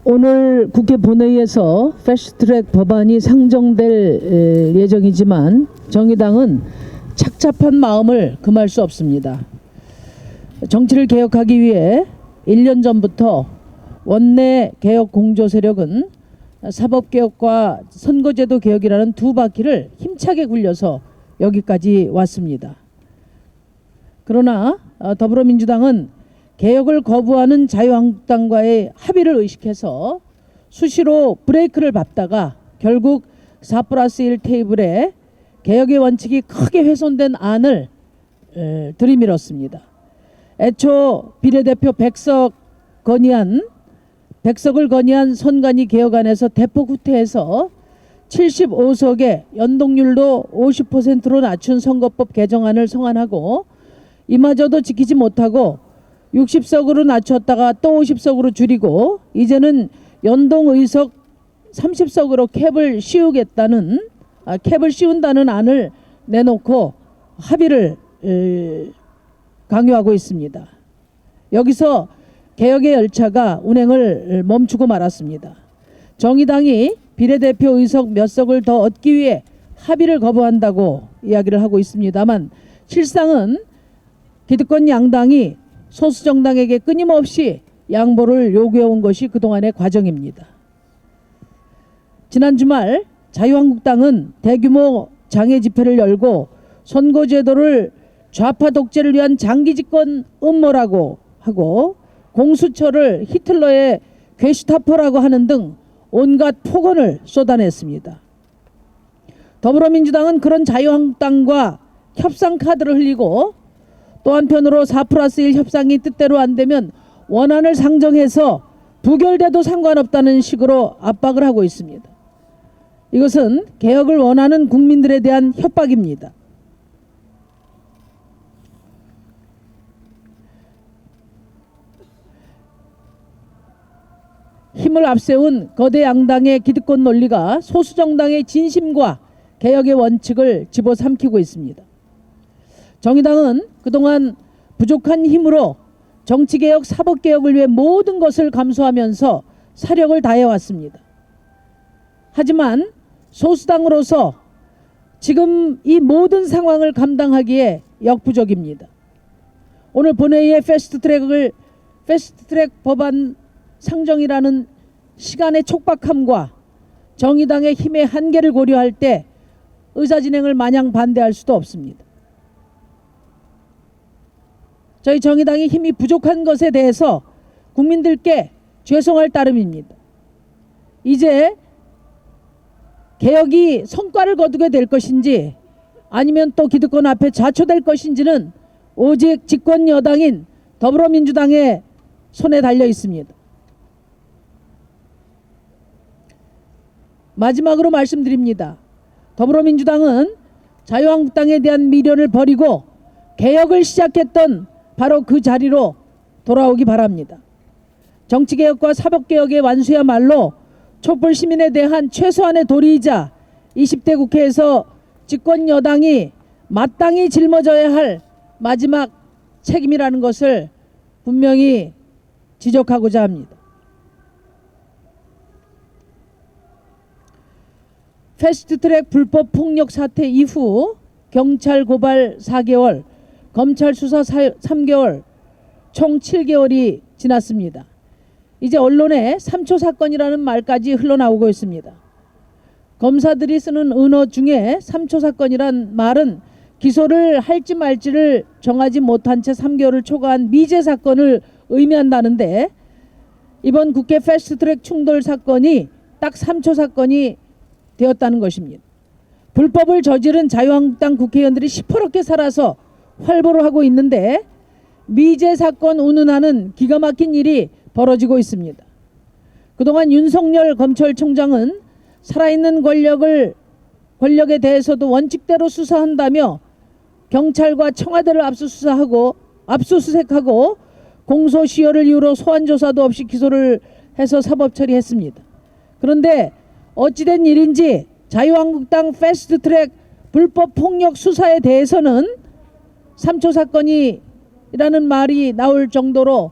오늘 국회 본회의에서 패스트트랙 법안이 상정될 예정이지만 정의당은 착잡한 마음을 금할 수 없습니다. 정치를 개혁하기 위해 1년 전부터 원내 개혁 공조 세력은 사법개혁과 선거제도 개혁이라는 두 바퀴를 힘차게 굴려서 여기까지 왔습니다. 그러나 더불어민주당은 개혁을 거부하는 자유한국당과의 합의를 의식해서 수시로 브레이크를 밟다가 결국 4+1 테이블에 개혁의 원칙이 크게 훼손된 안을 들이밀었습니다. 애초 비례대표 100석을 건의한 선관위 개혁안에서 대폭 후퇴해서 75석의 연동률도 50%로 낮춘 선거법 개정안을 성안하고 이마저도 지키지 못하고 60석으로 낮췄다가 또 50석으로 줄이고 이제는 연동의석 30석으로 캡을 씌운다는 안을 내놓고 합의를 강요하고 있습니다. 여기서 개혁의 열차가 운행을 멈추고 말았습니다. 정의당이 비례대표 의석 몇 석을 더 얻기 위해 합의를 거부한다고 이야기를 하고 있습니다만 실상은 기득권 양당이 소수 정당에게 끊임없이 양보를 요구해온 것이 그동안의 과정입니다. 지난 주말 자유한국당은 대규모 장애 집회를 열고 선거제도를 좌파 독재를 위한 장기 집권 음모라고 하고 공수처를 히틀러의 괴슈타포라고 하는 등 온갖 폭언을 쏟아냈습니다. 더불어민주당은 그런 자유한국당과 협상 카드를 흘리고 또 한편으로 4+1 협상이 뜻대로 안 되면 원안을 상정해서 부결돼도 상관없다는 식으로 압박을 하고 있습니다. 이것은 개혁을 원하는 국민들에 대한 협박입니다. 힘을 앞세운 거대 양당의 기득권 논리가 소수 정당의 진심과 개혁의 원칙을 집어삼키고 있습니다. 정의당은 그동안 부족한 힘으로 정치개혁, 사법개혁을 위해 모든 것을 감수하면서 사력을 다해왔습니다. 하지만 소수당으로서 지금 이 모든 상황을 감당하기에 역부족입니다. 오늘 본회의의 패스트트랙 법안 상정이라는 시간의 촉박함과 정의당의 힘의 한계를 고려할 때 의사진행을 마냥 반대할 수도 없습니다. 저희 정의당이 힘이 부족한 것에 대해서 국민들께 죄송할 따름입니다. 이제 개혁이 성과를 거두게 될 것인지 아니면 또 기득권 앞에 좌초될 것인지는 오직 집권 여당인 더불어민주당의 손에 달려 있습니다. 마지막으로 말씀드립니다. 더불어민주당은 자유한국당에 대한 미련을 버리고 개혁을 시작했던 바로 그 자리로 돌아오기 바랍니다. 정치개혁과 사법개혁의 완수야말로 촛불 시민에 대한 최소한의 도리이자 20대 국회에서 집권 여당이 마땅히 짊어져야 할 마지막 책임이라는 것을 분명히 지적하고자 합니다. 패스트트랙 불법 폭력 사태 이후 경찰 고발 4개월, 검찰 수사 3개월, 총 7개월이 지났습니다. 이제 언론에 3초 사건이라는 말까지 흘러나오고 있습니다. 검사들이 쓰는 은어 중에 3초 사건이란 말은 기소를 할지 말지를 정하지 못한 채 3개월을 초과한 미제 사건을 의미한다는데 이번 국회 패스트트랙 충돌 사건이 딱 3초 사건이 되었다는 것입니다. 불법을 저지른 자유한국당 국회의원들이 시퍼렇게 살아서 활보를 하고 있는데 미제 사건 운운하는 기가 막힌 일이 벌어지고 있습니다. 그동안 윤석열 검찰총장은 살아있는 권력에 대해서도 원칙대로 수사한다며 경찰과 청와대를 압수수색하고 공소시효를 이유로 소환조사도 없이 기소를 해서 사법 처리했습니다. 그런데 어찌된 일인지 자유한국당 패스트트랙 불법 폭력 수사에 대해서는 3초 사건이라는 말이 나올 정도로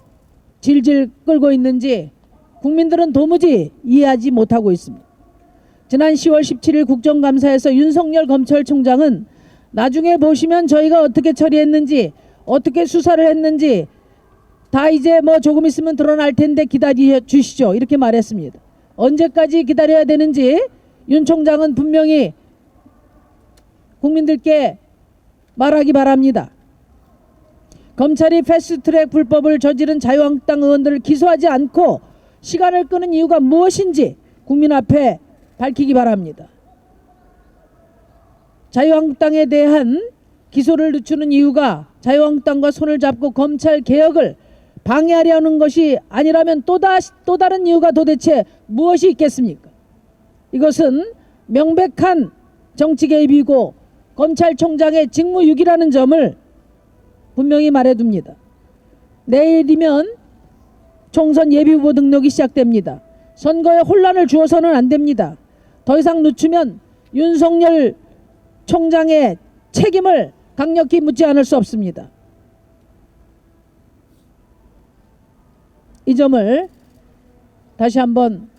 질질 끌고 있는지 국민들은 도무지 이해하지 못하고 있습니다. 지난 10월 17일 국정감사에서 윤석열 검찰총장은 나중에 보시면 저희가 어떻게 처리했는지 어떻게 수사를 했는지 다 이제 뭐 조금 있으면 드러날 텐데 기다려 주시죠, 이렇게 말했습니다. 언제까지 기다려야 되는지 윤 총장은 분명히 국민들께 말하기 바랍니다. 검찰이 패스트트랙 불법을 저지른 자유한국당 의원들을 기소하지 않고 시간을 끄는 이유가 무엇인지 국민 앞에 밝히기 바랍니다. 자유한국당에 대한 기소를 늦추는 이유가 자유한국당과 손을 잡고 검찰 개혁을 방해하려는 것이 아니라면 또 다른 이유가 도대체 무엇이 있겠습니까? 이것은 명백한 정치 개입이고 검찰총장의 직무유기라는 점을 분명히 말해둡니다. 내일이면 총선 예비후보 등록이 시작됩니다. 선거에 혼란을 주어서는 안 됩니다. 더 이상 늦추면 윤석열 총장의 책임을 강력히 묻지 않을 수 없습니다. 이 점을 다시 한번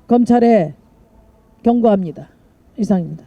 검찰에 경고합니다. 이상입니다.